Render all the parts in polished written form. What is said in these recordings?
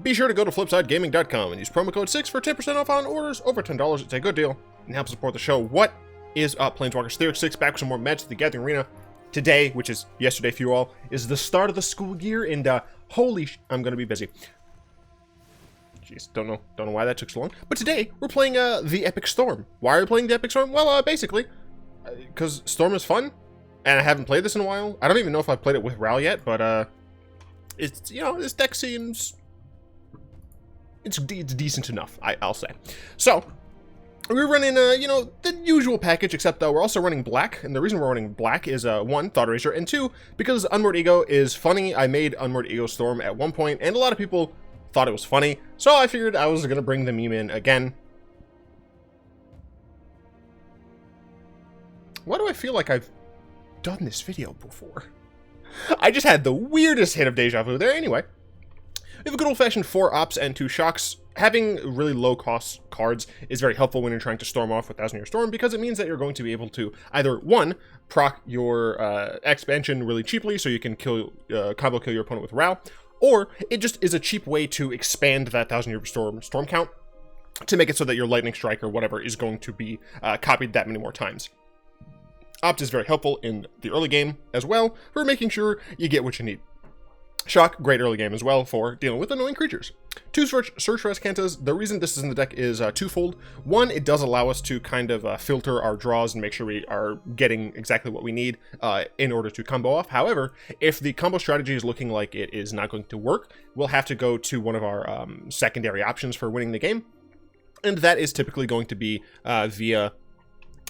Be sure to go to flipsidegaming.com and use promo code 6 for 10% off on orders over $10. It's a good deal and helps support the show. What is up, Planeswalkers? Theory 6 back with some more Magic the Gathering Arena. Today, which is yesterday for you all, is the start of the school year, and I'm gonna be busy. Jeez, don't know why that took so long. But today, we're playing the Epic Storm. Why are we playing the Epic Storm? Well, basically, because Storm is fun, and I haven't played this in a while. I don't even know if I've played it with Ral yet, but it's, you know, this deck seems... It's decent enough, I'll say. So, we're running, you know, the usual package, except we're also running black, and the reason we're running black is, one, Thought Erasure, and two, because Unmoored Ego is funny. I made Unmoored Ego Storm at one point, and a lot of people thought it was funny, so I figured I was going to bring the meme in again. Why do I feel like I've done this video before? I just had the weirdest hit of deja vu there. Anyway, we have a good old-fashioned 4 ops and 2 shocks. Having really low-cost cards is very helpful when you're trying to storm off with Thousand Year Storm, because it means that you're going to be able to either, one, proc your expansion really cheaply so you can combo kill your opponent with Ral, or it just is a cheap way to expand that Thousand Year Storm count to make it so that your Lightning Strike or whatever is going to be copied that many more times. Opt is very helpful in the early game as well for making sure you get what you need. Shock, great early game as well for dealing with annoying creatures. 2 search for Azcantas. The reason this is in the deck is twofold. One, it does allow us to kind of filter our draws and make sure we are getting exactly what we need in order to combo off. However, if the combo strategy is looking like it is not going to work, we'll have to go to one of our secondary options for winning the game. And that is typically going to be via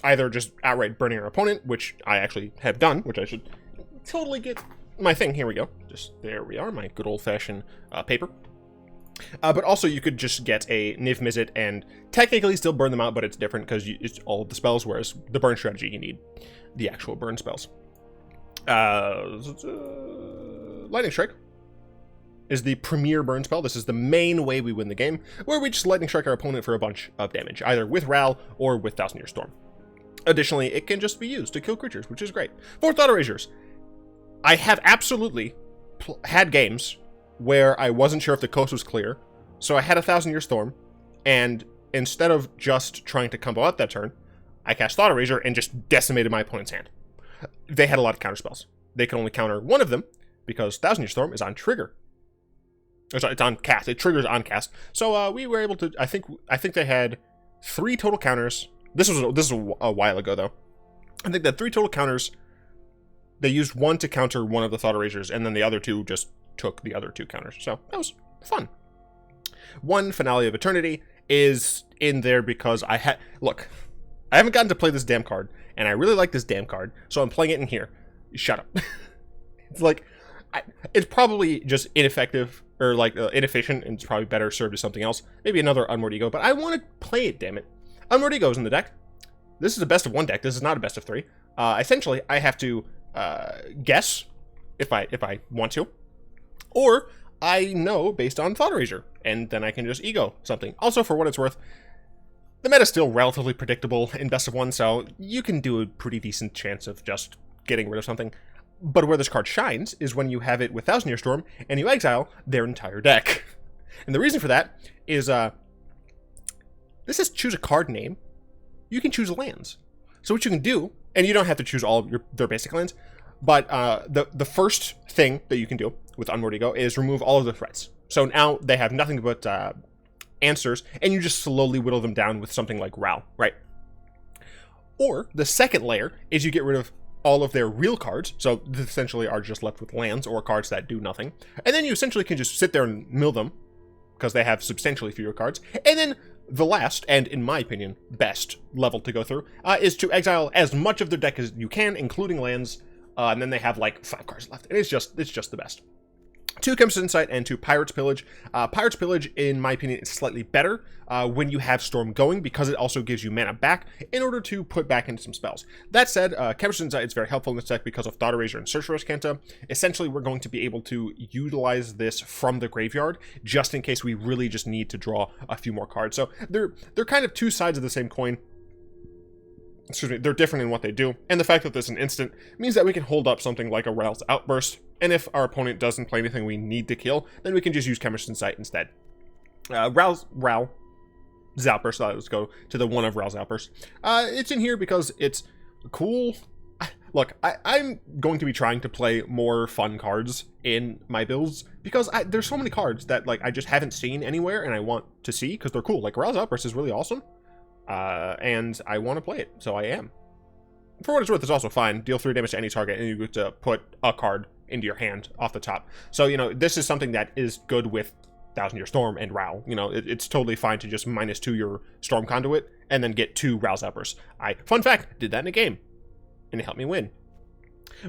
either just outright burning our opponent, which I actually have done, which I should totally get my thing. Here we go. Just there we are, my good old-fashioned paper. But also you could just get a Niv-Mizzet and technically still burn them out, but it's different because it's all of the spells, whereas the burn strategy, you need the actual burn spells. Lightning Strike is the premier burn spell. This is the main way we win the game, where we just Lightning Strike our opponent for a bunch of damage, either with Ral or with Thousand Year Storm. Additionally, it can just be used to kill creatures, which is great. For Thought Erasures, I have absolutely had games where I wasn't sure if the coast was clear, so I had a Thousand Year Storm, and instead of just trying to combo out that turn, I cast Thought Erasure and just decimated my opponent's hand. They had a lot of counter spells. They could only counter one of them, because Thousand Year Storm is on trigger. It's on cast. It triggers on cast. So we were able to. I think they had 3 total counters. This was a while ago though. I think that 3 total counters. They used 1 to counter one of the Thought Erasures, and then the other 2 just took the other 2 counters. So that was fun. 1 Finale of Eternity is in there because I haven't gotten to play this damn card, and I really like this damn card, so I'm playing it in here. Shut up. It's like, it's probably just ineffective, or like inefficient, and it's probably better served as something else. Maybe another Unmoored Ego, but I want to play it, damn it. Unmoored Ego is in the deck. This is a best of 1 deck. This is not a best of 3. Essentially, I have to guess if I want to, or I know based on Thought Erasure, and then I can just ego something. Also, for what it's worth, the meta's still relatively predictable in best of 1, so you can do a pretty decent chance of just getting rid of something. But where this card shines is when you have it with Thousand Year Storm and you exile their entire deck. And the reason for that is this is choose a card name. You can choose lands. So what you can do, and you don't have to choose all of their basic lands, but the first thing that you can do with Unmoored Ego is remove all of the threats. So now they have nothing but answers, and you just slowly whittle them down with something like Ral, right? Or the second layer is you get rid of all of their real cards, so they essentially are just left with lands or cards that do nothing, and then you essentially can just sit there and mill them, because they have substantially fewer cards, and then the last, and in my opinion, best level to go through, is to exile as much of their deck as you can, including lands, and then they have like 5 cards left, and it's just the best. 2 Chemister Insight and 2 Pirate's Pillage. Pirate's Pillage, in my opinion, is slightly better when you have Storm going, because it also gives you mana back in order to put back into some spells. That said, Chemister Insight is very helpful in this deck because of Thought Erasure and Search for Azcanta. Essentially, we're going to be able to utilize this from the graveyard, just in case we really just need to draw a few more cards. So they're kind of 2 sides of the same coin. Excuse me, they're different in what they do, and the fact that there's an instant means that we can hold up something like a Ral's Outburst, and if our opponent doesn't play anything we need to kill, then we can just use Chemister Insight instead. Ral's Outburst. Let's go to the one of Ral's Outburst. It's in here because it's cool. Look, I'm going to be trying to play more fun cards in my builds because there's so many cards that like I just haven't seen anywhere and I want to see because they're cool. Like Ral's Outburst is really awesome, and I want to play it, so I am. For what it's worth, it's also fine. Deal 3 damage to any target, and you get to put a card into your hand off the top. So, you know, this is something that is good with Thousand Year Storm and Ral. You know, it's totally fine to just -2 your Storm Conduit and then get 2 Ral's Outbursts. Fun fact, did that in a game, and it helped me win.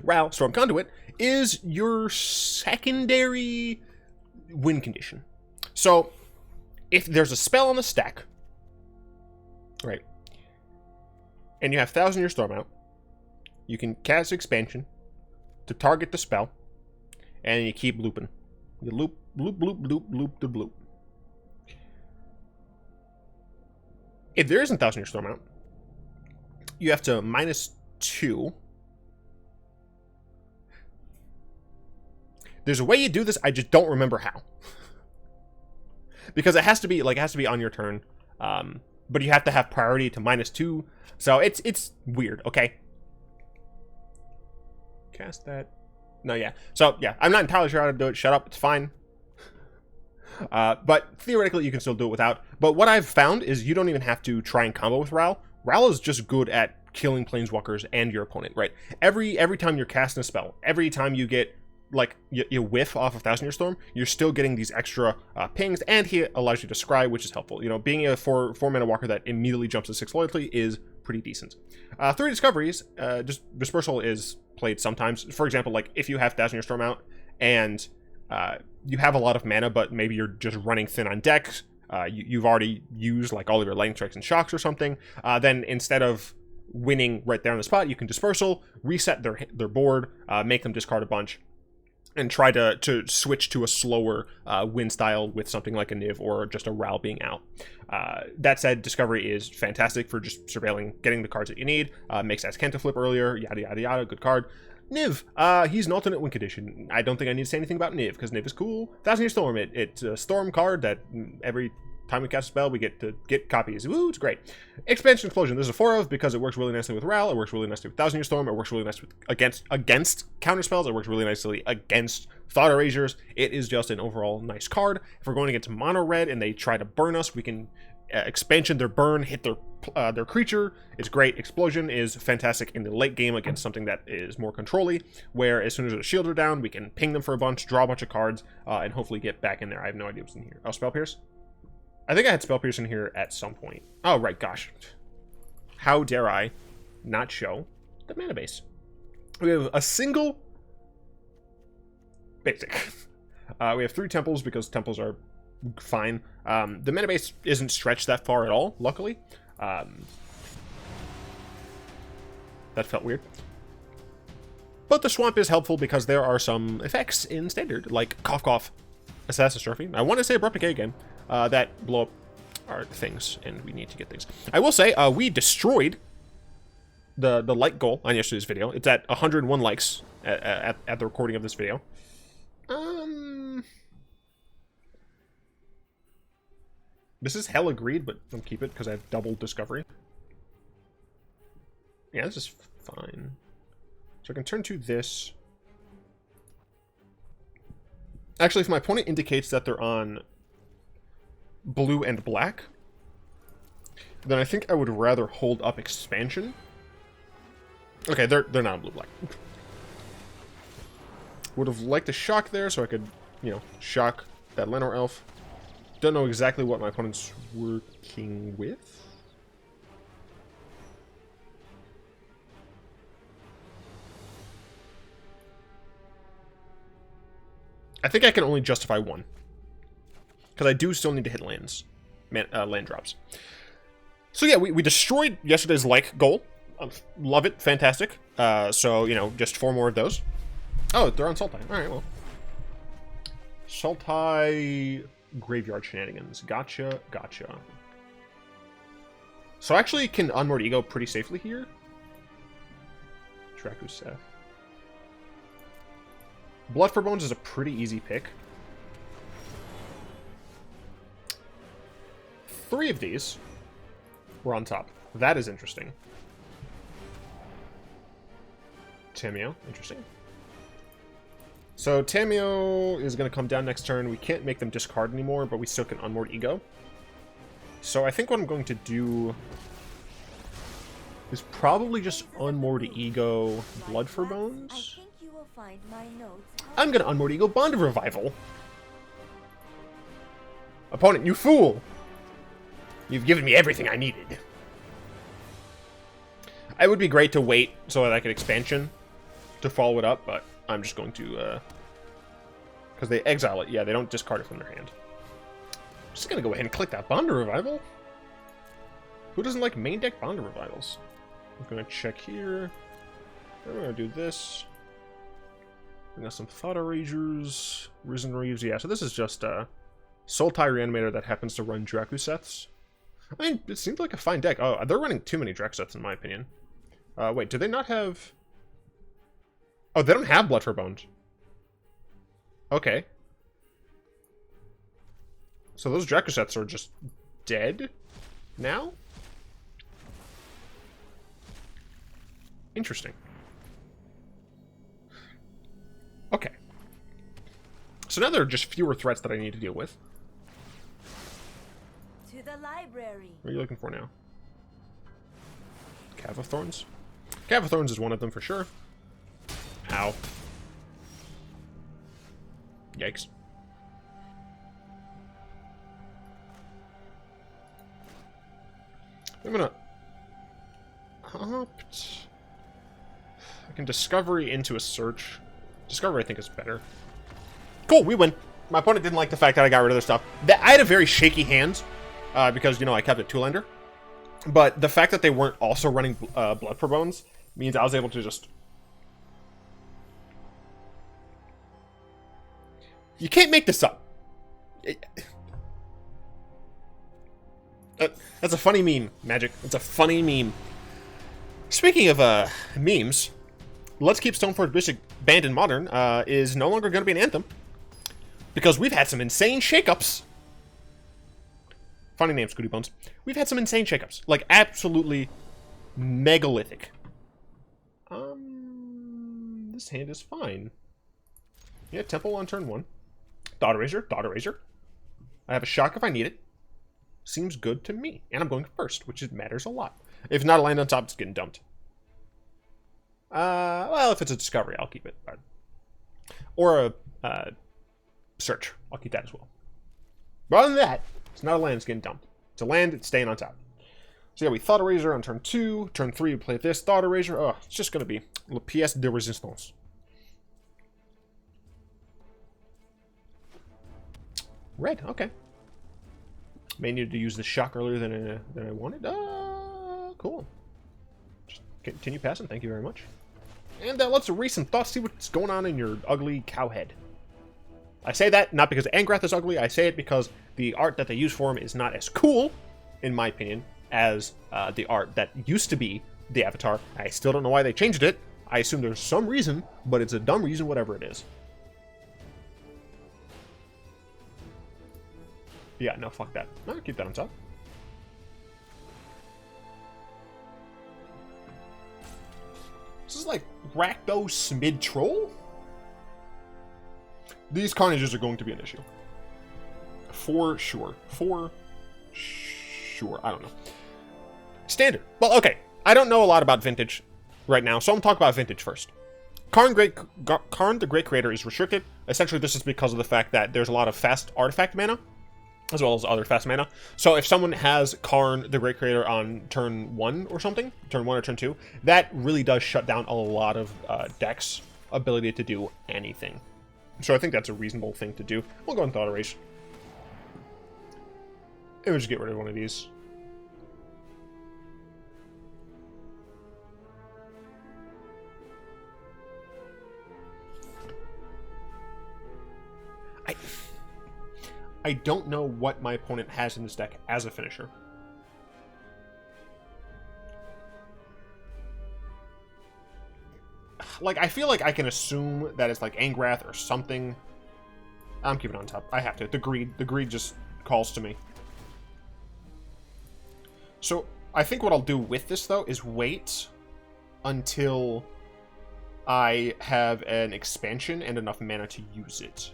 Ral, Storm Conduit, is your secondary win condition. So, if there's a spell on the stack, right, and you have Thousand Year Storm out, you can cast Expansion to target the spell, and you keep looping. You loop, loop, loop, loop, loop, the loop. If there isn't Thousand Year Storm out, you have to -2. There's a way you do this, I just don't remember how. Because it has to be on your turn. But you have to have priority to -2. So it's weird, okay? Cast that. No, yeah. So, yeah, I'm not entirely sure how to do it. Shut up, it's fine. But theoretically, you can still do it without. But what I've found is you don't even have to try and combo with Ral. Ral is just good at killing planeswalkers and your opponent, right? Every time you're casting a spell, every time you get, like, you whiff off of Thousand Year Storm, you're still getting these extra pings, and he allows you to scry, which is helpful. You know, being a 4-mana walker that immediately jumps to 6 loyalty is pretty decent. 3 discoveries, just Dispersal is played sometimes. For example, like, if you have Thousand Year Storm out, and you have a lot of mana, but maybe you're just running thin on decks, you've already used, like, all of your lightning strikes and shocks or something, then instead of winning right there on the spot, you can Dispersal, reset their board, make them discard a bunch, and try to switch to a slower win style with something like a Niv or just a Ral being out. That said, Discovery is fantastic for just surveilling, getting the cards that you need. Makes Azcanta flip earlier, yada yada yada, good card. Niv, he's an alternate win condition. I don't think I need to say anything about Niv, because Niv is cool. Thousand Year Storm, it's a Storm card that every time we cast a spell, we get to get copies. Woo, it's great. Expansion Explosion, this is a 4 of because it works really nicely with Ral, it works really nicely with Thousand Year Storm, it works really nicely against counter spells, it works really nicely against Thought Erasures. It is just an overall nice card. If we're going against mono red and they try to burn us, we can expansion their burn, hit their creature. It's great. Explosion is fantastic in the late game against something that is more control-y, where as soon as the shields are down, we can ping them for a bunch, draw a bunch of cards, and hopefully get back in there. I have no idea what's in here. Oh, Spell Pierce? I think I had Spell Pierce in here at some point. Oh, right, gosh. How dare I not show the mana base? We have a single basic. We have 3 temples because temples are fine. The mana base isn't stretched that far at all, luckily. That felt weird. But the swamp is helpful because there are some effects in standard, like Cough Cough, Assassin's Trophy. I want to say Abrupt Decay again, that blow up our things, and we need to get things. I will say, we destroyed the like goal on yesterday's video. It's at 101 likes at the recording of this video. This is hell agreed, but I'll keep it because I have double discovery. Yeah, this is fine. So I can turn to this. Actually, if my opponent indicates that they're on blue and black, then I think I would rather hold up expansion. Okay, they're not on blue-black. Would have liked a shock there so I could, you know, shock that Lenore Elf. Don't know exactly what my opponent's working with. I think I can only justify one. Because I do still need to hit lands. Land drops. So yeah, we destroyed yesterday's like goal. Love it. Fantastic. So, you know, just 4 more of those. Oh, they're on Sultai. Alright, well. Sultai Graveyard Shenanigans. Gotcha, gotcha. So I actually can Unmoored Ego pretty safely here. Dragonskull. Blood for Bones is a pretty easy pick. 3 of these were on top. That is interesting. Tamiyo, interesting. So Tamiyo is going to come down next turn. We can't make them discard anymore, but we still can Unmoored Ego. So I think what I'm going to do is probably just Unmoored Ego Blood for Bones. I'm going to Unmoored Ego Bond of Revival. Opponent, you fool! You've given me everything I needed. It would be great to wait so that I could expansion to follow it up, but I'm just going to, because they exile it. Yeah, they don't discard it from their hand. I'm just going to go ahead and click that Bond of Revival. Who doesn't like main deck Bond of Revivals? I'm going to check here. I'm going to do this. We got some Thought Erasures, Risen Reeves. Yeah, so this is just Sultai Reanimator that happens to run Draku sets. I mean, it seems like a fine deck. Oh, they're running too many Drac sets in my opinion. Wait, do they not have... Oh, they don't have Blood for Bones. Okay. So those Draco sets are just dead now? Interesting. Okay. So now there are just fewer threats that I need to deal with. To the library. What are you looking for now? Cav of Thorns? Cav of Thorns is one of them for sure. Ow. Yikes. I'm gonna opt. I can Discovery into a search. Discovery, I think, is better. Cool, we win. My opponent didn't like the fact that I got rid of their stuff. I had a very shaky hand because, you know, I kept it two-lander. But the fact that they weren't also running Blood for Bones means I was able to just... You can't make this up. That's a funny meme, Magic. It's a funny meme. Speaking of memes, Let's Keep Stoneforge Bishop banned in Modern is no longer going to be an anthem. Because we've had some insane shakeups. Funny name, Scooty Bones. We've had some insane shakeups. Like, absolutely megalithic. This hand is fine. Yeah, Temple on turn 1. Thought Erasure, Thought Erasure. I have a shock if I need it. Seems good to me. And I'm going first, which matters a lot. If not a land on top, it's getting dumped. Well, if it's a Discovery, I'll keep it. Or a Search. I'll keep that as well. But other than that, it's not a land, it's getting dumped. It's a land, it's staying on top. So yeah, we Thought Erasure on turn 2. Turn 3, we play this. Thought Erasure. Oh, it's just going to be le pièce de résistance. Red, okay. May need to use the shock earlier than I wanted. Cool. Just continue passing, thank you very much. And let's erase some thoughts, see what's going on in your ugly cow head. I say that not because Angrath is ugly, I say it because the art that they use for him is not as cool, in my opinion, as the art that used to be the Avatar. I still don't know why they changed it. I assume there's some reason, but it's a dumb reason, whatever it is. Yeah, no, fuck that. No, keep that on top. This is like Rakdos SacMid Troll? These Carnages are going to be an issue. For sure. For sure. I don't know. Standard. Well, okay. I don't know a lot about Vintage right now, so I'm going to talk about Vintage first. Karn the Great Creator is restricted. Essentially, this is because of the fact that there's a lot of fast artifact mana, as well as other fast mana. So if someone has Karn the Great Creator on turn 1 or something, turn 1 or turn 2, that really does shut down a lot of decks' ability to do anything. So I think that's a reasonable thing to do. We'll go and Thought Erasure. And we'll just get rid of one of these. I don't know what my opponent has in this deck as a finisher. Like, I feel like I can assume that it's like Angrath or something. I'm keeping it on top. I have to. The greed just calls to me. So I think what I'll do with this, though, is wait until I have an expansion and enough mana to use it.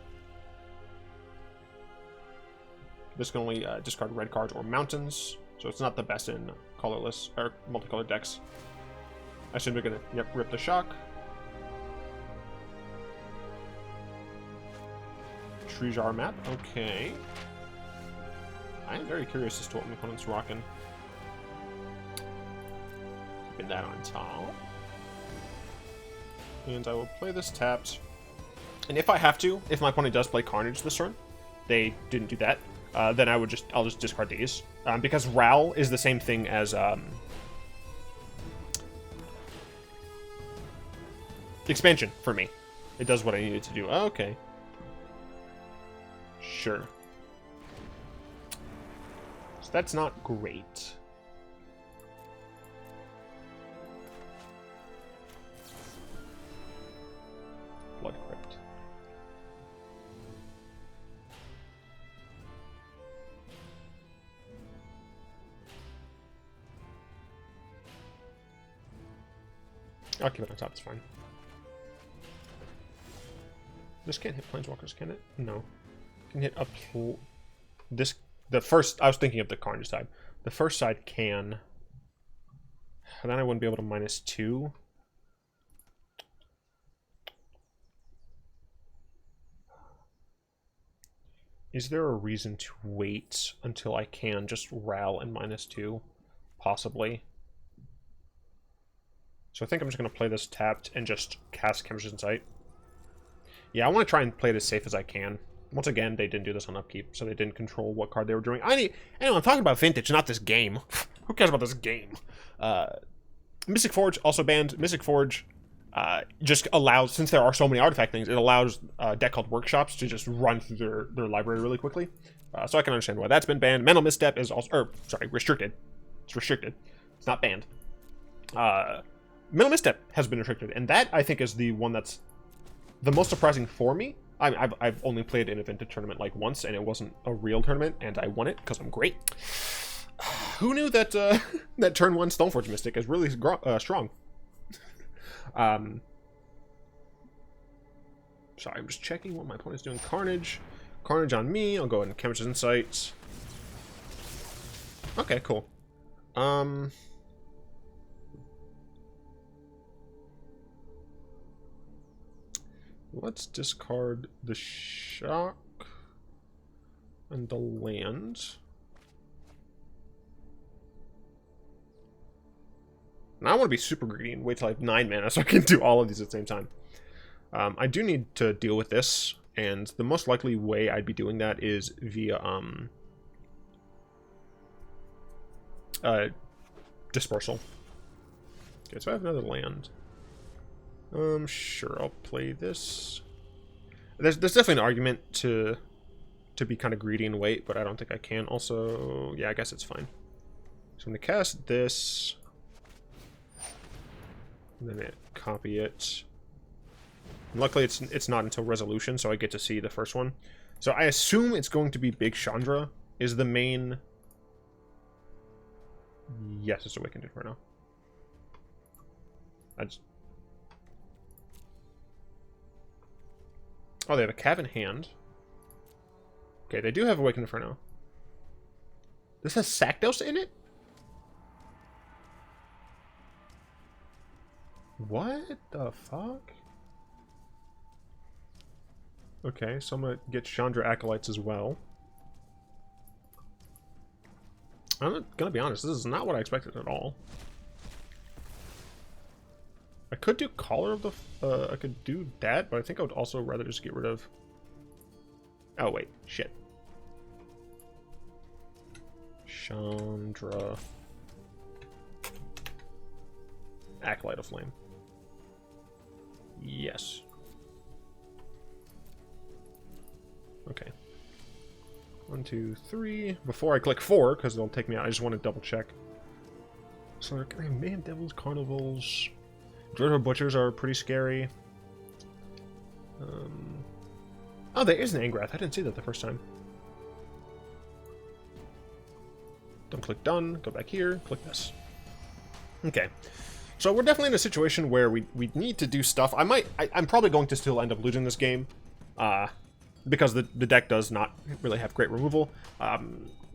This can only discard red cards or mountains, so it's not the best in colorless or multicolored decks. I assume they're gonna rip the shock. Treejar map, okay. I am very curious as to what my opponent's rocking. Keeping that on top. And I will play this tapped. And if I have to, if my opponent does play Carnage this turn, they didn't do that, then I'll just discard these. Because Ral is the same thing as expansion for me. It does what I needed to do. Okay. Sure. So that's not great. Blood Crypt. I'll keep it on top, it's fine. This can't hit Planeswalkers, can it? No. Can hit up this. The first, I was thinking of the Carnage side. The first side can. And then I wouldn't be able to -2. Is there a reason to wait until I can just Ral and -2? Possibly. So I think I'm just going to play this tapped and just cast Chemister's Insight. Yeah, I want to try and play it as safe as I can. Once again, they didn't do this on upkeep, so they didn't control what card they were drawing. Anyway, I'm talking about Vintage, not this game. Who cares about this game? Mystic Forge also banned. Mystic Forge just allows, since there are so many artifact things, it allows a deck called Workshops to just run through their library really quickly. So I can understand why that's been banned. Mental Misstep is also, restricted. It's restricted. It's not banned. Mental Misstep has been restricted, and that, I think, is the one that's the most surprising for me. I've only played in a Vintage tournament like once, and it wasn't a real tournament, and I won it because I'm great. Who knew that that turn 1 Stoneforge Mystic is really strong? Sorry, I'm just checking what my opponent's doing. Carnage on me. I'll go ahead and Chemister's Insight. Okay, cool. Let's discard the shock and the land. And I want to be super greedy and wait till I have 9 mana so I can do all of these at the same time. I do need to deal with this, and the most likely way I'd be doing that is via Dispersal. Okay, so I have another land. Sure, I'll play this. There's definitely an argument to be kind of greedy and wait, but I don't think I can. Also, yeah, I guess it's fine. So I'm gonna cast this, and then copy it. And luckily, it's not until Resolution, so I get to see the first one. So I assume it's going to be Big Chandra is the main. Yes, it's Awakened Inferno. Oh, they have a Cav in hand. Okay, they do have Awakened Inferno. This has Rakdos in it? What the fuck? Okay, so I'm gonna get Chandra Acolytes as well. I'm gonna be honest, this is not what I expected at all. I could do Caller of the... I could do that, but I think I would also rather just get rid of... Oh, wait. Shit. Chandra... Acolyte of Flame. Yes. Okay. 1, 2, 3. Before I click 4, because it'll take me out, I just want to double check. So, can I have Man Devils, Carnivals... Dreadhorde Butchers are pretty scary. Oh, there is an Angrath. I didn't see that the first time. Don't click done. Go back here. Click this. Okay. So we're definitely in a situation where we need to do stuff. I'm probably going to still end up losing this game. Because the deck does not really have great removal.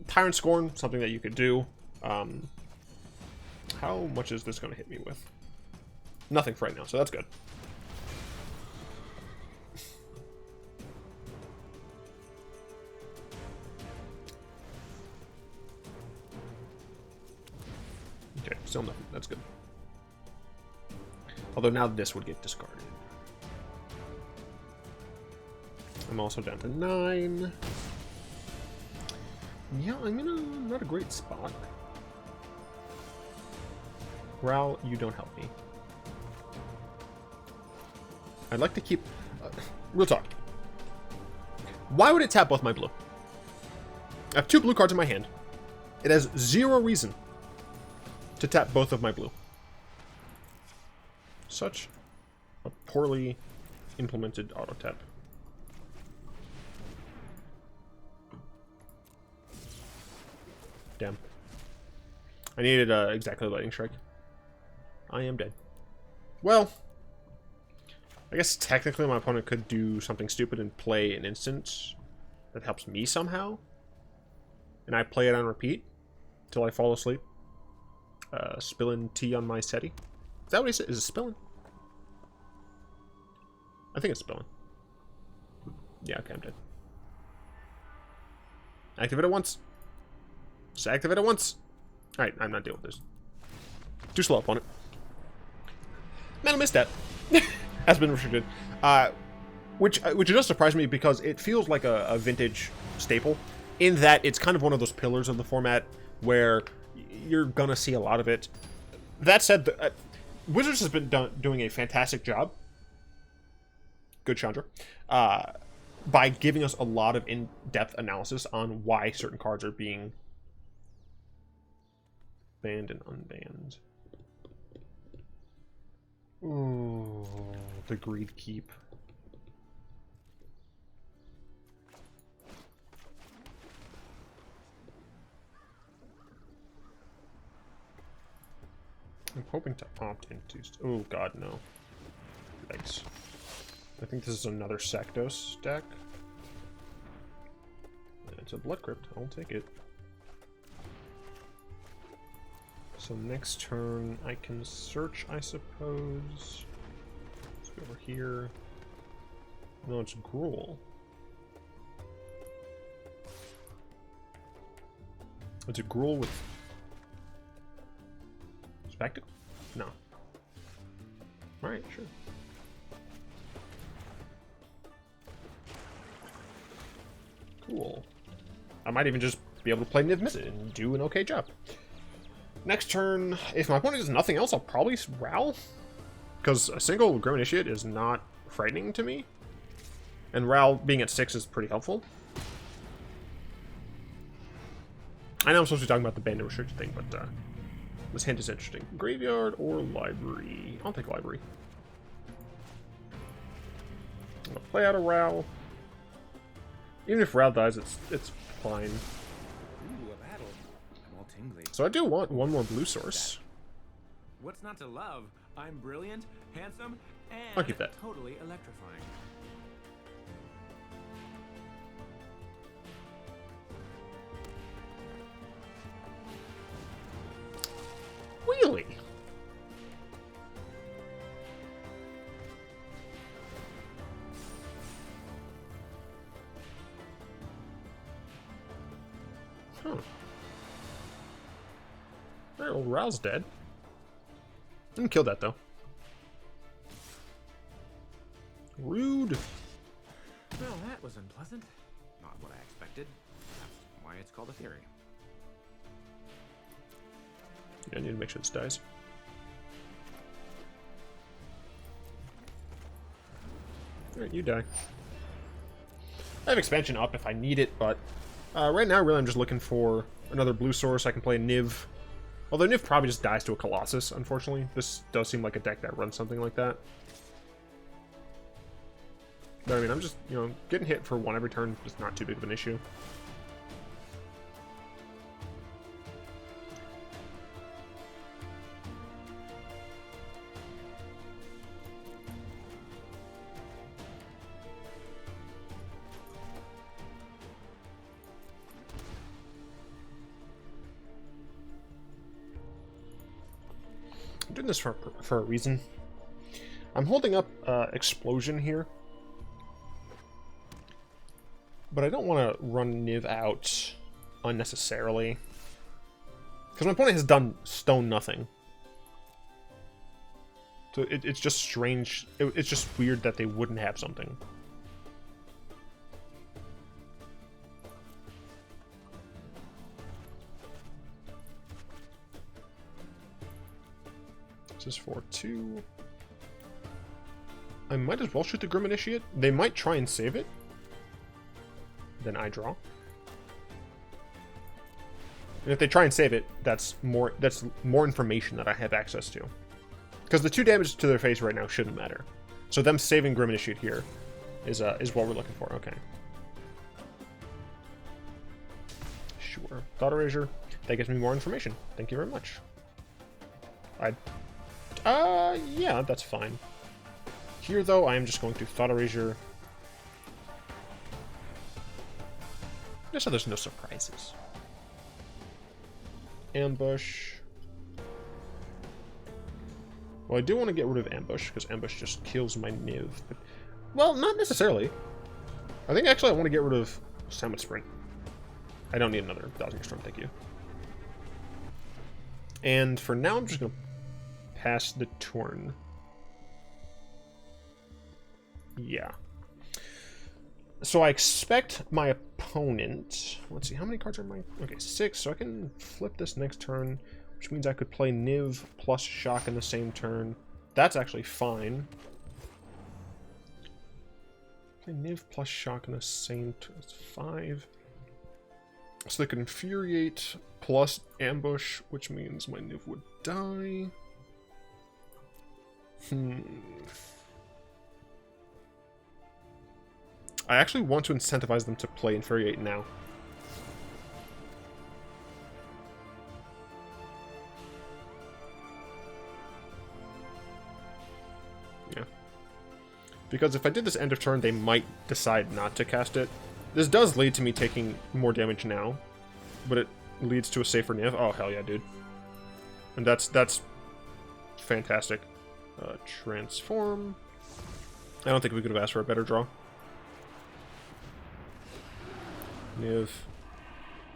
Tyrant Scorn, something that you could do. How much is this going to hit me with? Nothing for right now, so that's good. Okay, still nothing. That's good. Although now this would get discarded. I'm also down to 9. Yeah, I'm in a not a great spot. Ral, you don't help me. I'd like to keep... real talk. Why would it tap both my blue? I have 2 blue cards in my hand. It has 0 reason to tap both of my blue. Such a poorly implemented auto tap. Damn. I needed exactly Lightning Strike. I am dead. Well, I guess technically my opponent could do something stupid and play an instant that helps me somehow. And I play it on repeat until I fall asleep. Spilling tea on my SETI. Is that what he said? Is it spilling? I think it's spilling. Yeah, okay, I'm dead. Activate it once. Just activate it once. Alright, I'm not dealing with this. Too slow up on it. Man, I missed that. Has been restricted. Which does surprise me because it feels like a vintage staple in that it's kind of one of those pillars of the format where you're gonna see a lot of it. That said, Wizards has been doing a fantastic job. Good Chandra. By giving us a lot of in-depth analysis on why certain cards are being banned and unbanned. Ooh, the Greed Keep. I'm hoping to opt into... oh god, no. Thanks. I think this is another Rakdos deck. It's a Blood Crypt. I'll take it. So next turn, I can search, I suppose. Let's go over here. No, it's Gruul. It's a Gruul with... spectacle? No. Alright, sure. Cool. I might even just be able to play Niv-Mizzet and do an okay job. Next turn, if my opponent does nothing else, I'll probably Ral. Because a single Grim Initiate is not frightening to me. And Ral being at 6 is pretty helpful. I know I'm supposed to be talking about the banned and restricted thing, but this hint is interesting. Graveyard or library? I'll take library. I'm gonna play out a Ral. Even if Ral dies, it's fine. Ooh, a battle. I'm all tingly. So I do want one more blue source. What's not to love? I'm brilliant, handsome, and I'll keep that. totally electrifying. Really? Huh. Alright, well, Ral's dead. Didn't kill that, though. Rude. Well, that was unpleasant. Not what I expected. That's why it's called a theory. Yeah, I need to make sure this dies. Alright, you die. I have expansion up if I need it, but right now, really, I'm just looking for another blue source. I can play Niv. Although Niv probably just dies to a Colossus, unfortunately. This does seem like a deck that runs something like that. But I mean, I'm just, you know, getting hit for 1 every turn is not too big of an issue. I'm doing this for a reason. I'm holding up Explosion here. But I don't want to run Niv out unnecessarily. Because my opponent has done stone nothing. So it's just strange. It's just weird that they wouldn't have something. This is 4-2. I might as well shoot the Grim Initiate. They might try and save it. Then I draw. And if they try and save it, that's more information that I have access to. Because the 2 damage to their face right now shouldn't matter. So them saving Grim Initiate here is what we're looking for. Okay. Sure. Thought Erasure. That gives me more information. Thank you very much. Yeah, that's fine. Here, though, I am just going to Thought Erasure. Just so there's no surprises. Ambush. Well, I do want to get rid of Ambush, because Ambush just kills my Niv. But, well, not necessarily. I think, actually, I want to get rid of Summit Sprint. I don't need another 1,000 Storm, thank you. And for now, I'm just going to pass the turn. Yeah. So I expect my opponent... Let's see, how many cards are my... Okay, 6, so I can flip this next turn, which means I could play Niv plus Shock in the same turn. That's actually fine. Play Niv plus Shock in the same turn. That's 5. So they could Infuriate plus Ambush, which means my Niv would die. I actually want to incentivize them to play Infuriate now. Yeah. Because if I did this end of turn, they might decide not to cast it. This does lead to me taking more damage now, but it leads to a safer Niv. Oh, hell yeah, dude. And that's fantastic. Transform. I don't think we could have asked for a better draw. Niv.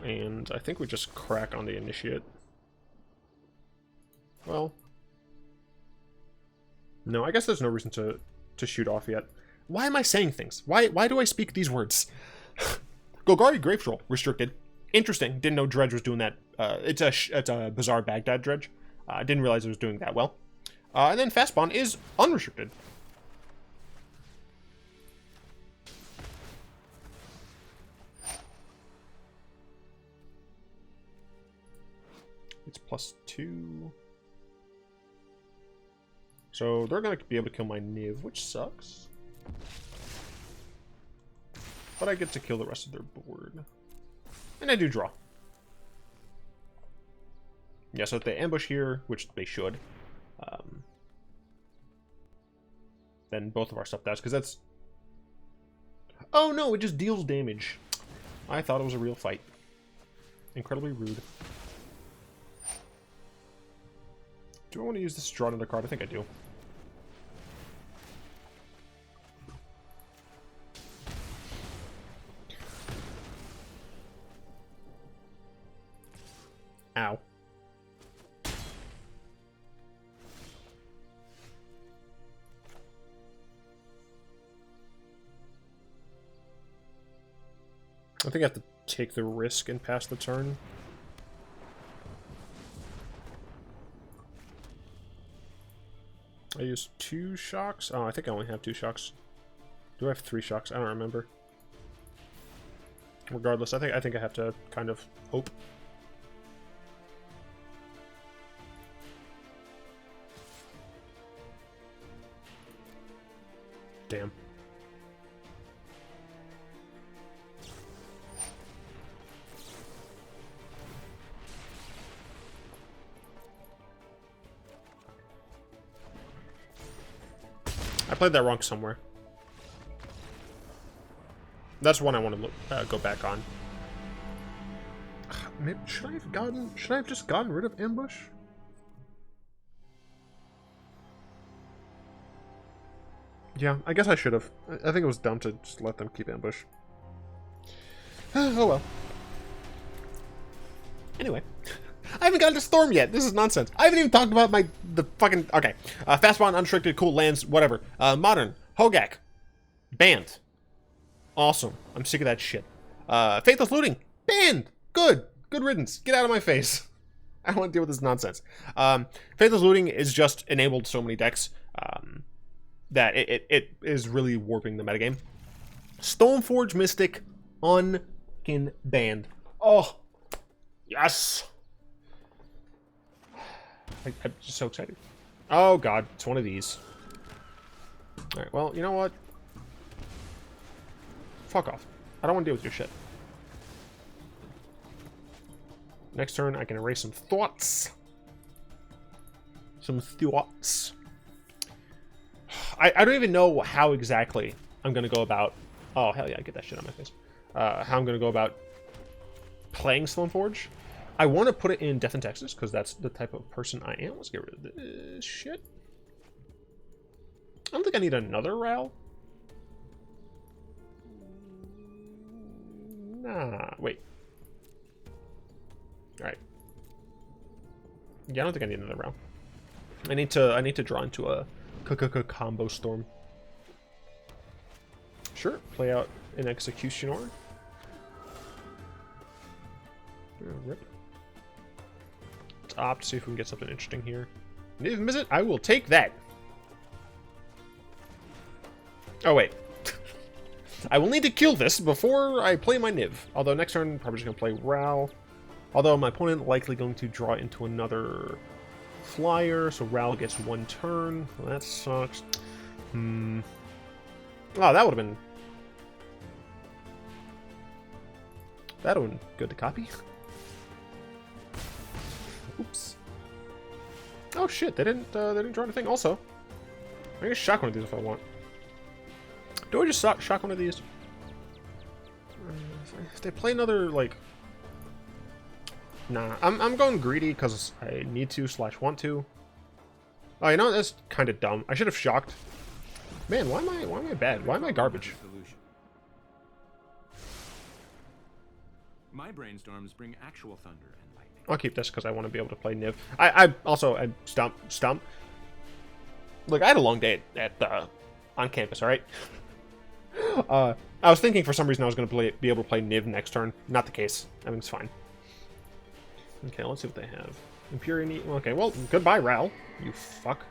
And I think we just crack on the Initiate. Well. No, I guess there's no reason to shoot off yet. Why am I saying things? Why do I speak these words? Golgari Grave Troll, restricted. Interesting. Didn't know Dredge was doing that. It's a bizarre Baghdad Dredge. I didn't realize it was doing that well. And then Fast Spawn is unrestricted. It's +2. So they're going to be able to kill my Niv, which sucks. But I get to kill the rest of their board. And I do draw. Yeah, so if they ambush here, which they should, then both of our stuff dies, because that's... Oh no, it just deals damage. I thought it was a real fight. Incredibly rude. Do I want to use this to draw another card? I think I do. Ow. I think I have to take the risk and pass the turn. I use 2 shocks? Oh, I think I only have 2 shocks. Do I have 3 shocks? I don't remember. Regardless, I think I have to kind of hope. Damn. I played that wrong somewhere. That's one I want to go back on. Maybe, should I have just gotten rid of Ambush? Yeah, I guess I should have. I think it was dumb to just let them keep ambush. Oh well. Anyway. I haven't gotten to Storm yet. This is nonsense. I haven't even talked about the fucking... Okay. Fast spawn, unrestricted, cool lands, whatever. Modern. Hogak. Banned. Awesome. I'm sick of that shit. Faithless Looting. Banned. Good. Good riddance. Get out of my face. I don't want to deal with this nonsense. Faithless Looting is just enabled so many decks that it is really warping the metagame. Stoneforge Mystic. Un-kin banned. Oh. Yes. I'm just so excited. Oh god, it's one of these. Alright, well, you know what? Fuck off. I don't want to deal with your shit. Next turn, I can erase some thoughts. Some thoughts. I don't even know how exactly I'm going to go about... Oh, hell yeah, get that shit on my face. How I'm going to go about playing Stoneforge. I want to put it in Death in Texas, because that's the type of person I am. Let's get rid of this shit. I don't think I need another Ral. Nah, wait. Alright. Yeah, I don't think I need another Ral. I need to draw into a combo storm. Sure, play out an Executioner. Rip. Let's opt, see if we can get something interesting here. Niv-Mizzet, I will take that. Oh, wait. I will need to kill this before I play my Niv. Although next turn, probably just going to play Ral. Although my opponent likely going to draw into another flyer, so Ral gets one turn. Well, that sucks. Oh, that would have been... That would have been good to copy. Oops. Oh shit, they didn't draw anything. Also, I can shock one of these if I want. Do I just shock one of these? If they play another, like... Nah, I'm going greedy because I need to / want to. Oh, you know, that's kind of dumb. I should have shocked. Man, why am I bad? Why am I garbage? My brainstorms bring actual thunder and lightning. I'll keep this because I want to be able to play Niv. I stump. Look, I had a long day at on campus, all right? I was thinking for some reason I was going to be able to play Niv next turn. Not the case. Everything's fine. Okay, let's see what they have. Impurity. Okay, well, goodbye, Ral. You fuck.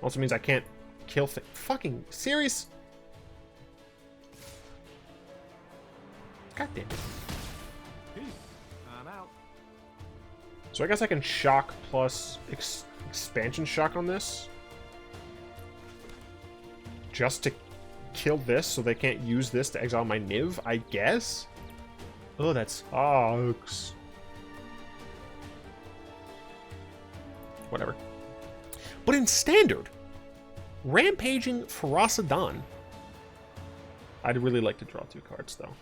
Also means I can't kill fucking serious? God damn it. Peace. I'm out. So I guess I can shock plus expansion shock on this. Just to kill this so they can't use this to exile my Niv, I guess? Oh, that sucks. Whatever. But in Standard, Rampaging Ferocidon. I'd really like to draw 2 cards, though.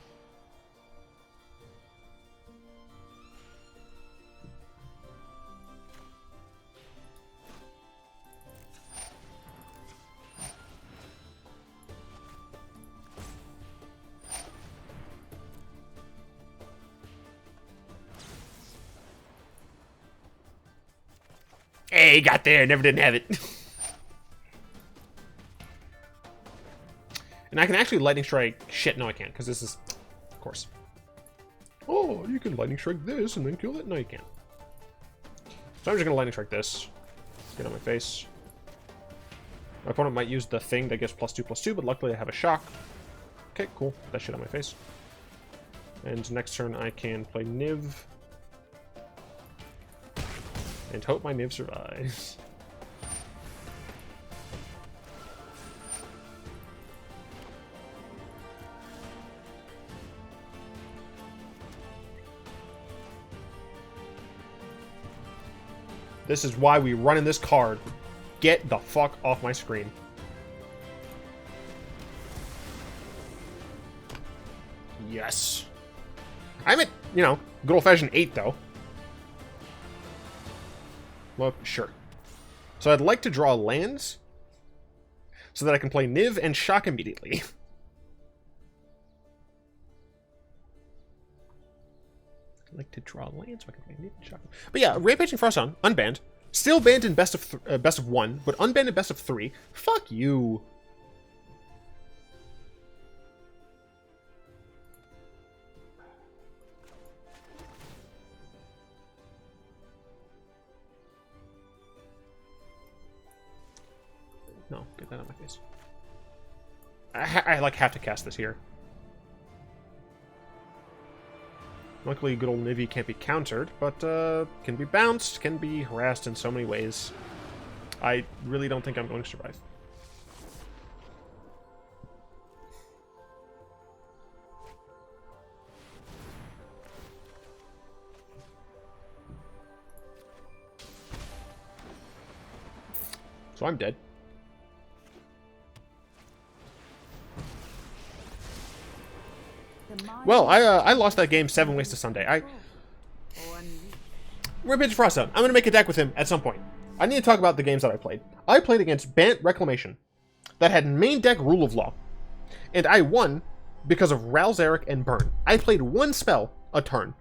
Hey, got there, never didn't have it. And I can actually Lightning Strike... Shit, no I can't, because this is... Of course. Oh, you can Lightning Strike this and then kill it? No, you can't. So I'm just going to Lightning Strike this. Get on my face. My opponent might use the thing that gives +2/+2, but luckily I have a shock. Okay, cool. That shit on my face. And next turn I can play Niv. And hope my Niv survives. This is why we run in this card. Get the fuck off my screen. Yes. I'm at, you know, good old-fashioned 8, though. Well, sure. So I'd like to draw lands. so that I can play Niv and shock immediately. I like to draw land so I can play Niv and shock. But yeah, Rampaging Frosthound, unbanned. Still banned in best of 1, but unbanned in best of 3. Fuck you. No, get that out of my face. I like have to cast this here. Luckily, good old Nivi can't be countered, but can be bounced, can be harassed in so many ways. I really don't think I'm going to survive. So I'm dead. Well, I lost that game 7 ways to Sunday. Rampaging Frosthound. I'm going to make a deck with him at some point. I need to talk about the games that I played. I played against Bant Reclamation that had main deck Rule of Law. And I won because of Ral, Zarek, and Burn. I played one spell a turn.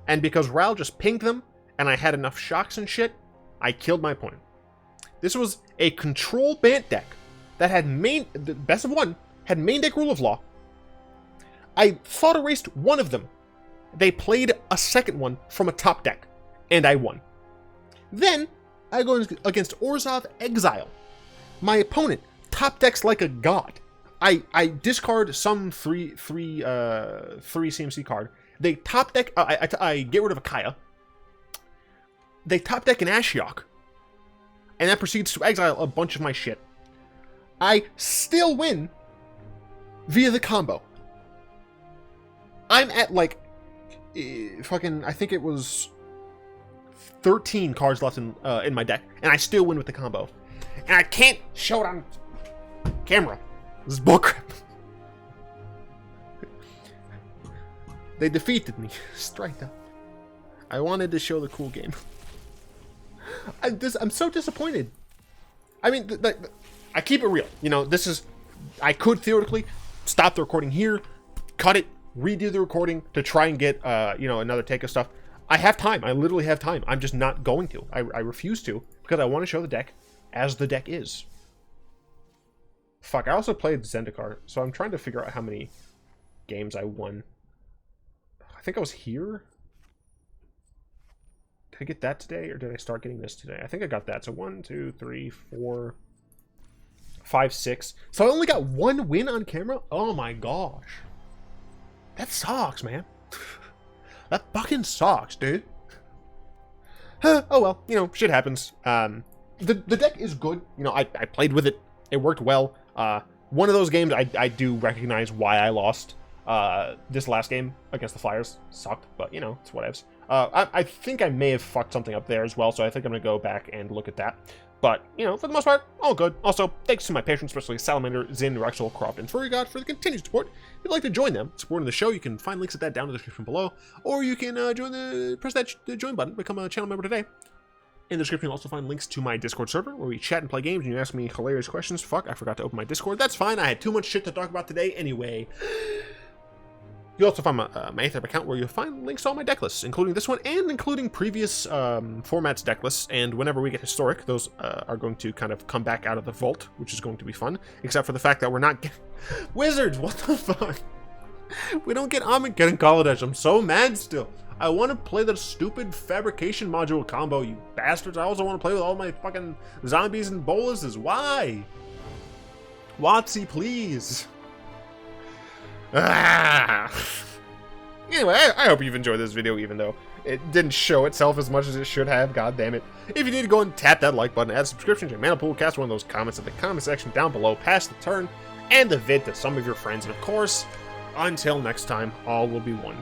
And because Ral just pinged them, and I had enough shocks and shit, I killed my opponent. This was a control Bant deck that had the best of 1, had main deck Rule of Law. I thought erased one of them. They played a second one from a top deck, and I won. Then, I go against Orzhov Exile. My opponent top decks like a god. I discard some 3 CMC card. They top deck, I get rid of a Kaya. They top deck an Ashiok. And that proceeds to exile a bunch of my shit. I still win via the combo. I'm at, like, fucking, I think it was 13 cards left in my deck, and I still win with the combo. And I can't show it on camera. This is bullcrap. They defeated me. Straight up. I wanted to show the cool game. I'm so disappointed. I mean, I keep it real. You know, this is... I could theoretically stop the recording here, cut it, redo the recording to try and get, you know, another take of stuff. I have time. I literally have time. I'm just not going to. I refuse to because I want to show the deck as the deck is. Fuck, I also played Zendikar, so I'm trying to figure out how many games I won. I think I was here. Did I get that today, or did I start getting this today? I think I got that. So 1, 2, 3, 4, 5, 6. So I only got 1 win on camera? Oh my gosh. That sucks, man. That fucking sucks, dude. Oh well, you know, shit happens. The deck is good. You know, I played with it. It worked well. One of those games I do recognize why I lost. This last game against the Flyers sucked, but you know, it's whatevs. I think I may have fucked something up there as well, so I think I'm gonna go back and look at that. But, you know, for the most part, all good. Also, thanks to my patrons, especially Salamander, Zin, Rexel, Croft, and Furry God for the continued support. If you'd like to join them, supporting the show, you can find links at that down in the description below. Or you can press that join button, become a channel member today. In the description, you'll also find links to my Discord server, where we chat and play games, and you ask me hilarious questions. Fuck, I forgot to open my Discord. That's fine, I had too much shit to talk about today anyway. You'll also find my Aether account, where you'll find links to all my deck lists, including this one, and including previous formats deck lists. And whenever we get historic, those are going to kind of come back out of the vault, which is going to be fun. Except for the fact that we're not getting... Wizards, what the fuck? We don't get Armageddon Kaladesh. I'm so mad still. I want to play the stupid fabrication module combo, you bastards. I also want to play with all my fucking zombies and boluses. Why? WotC, please. Ah. Anyway, I hope you've enjoyed this video, even though it didn't show itself as much as it should have. God damn it. If you need to go and tap that like button, add a subscription to your Mana Pool, cast one of those comments in the comment section down below, pass the turn, and the vid to some of your friends. And of course, until next time, all will be one.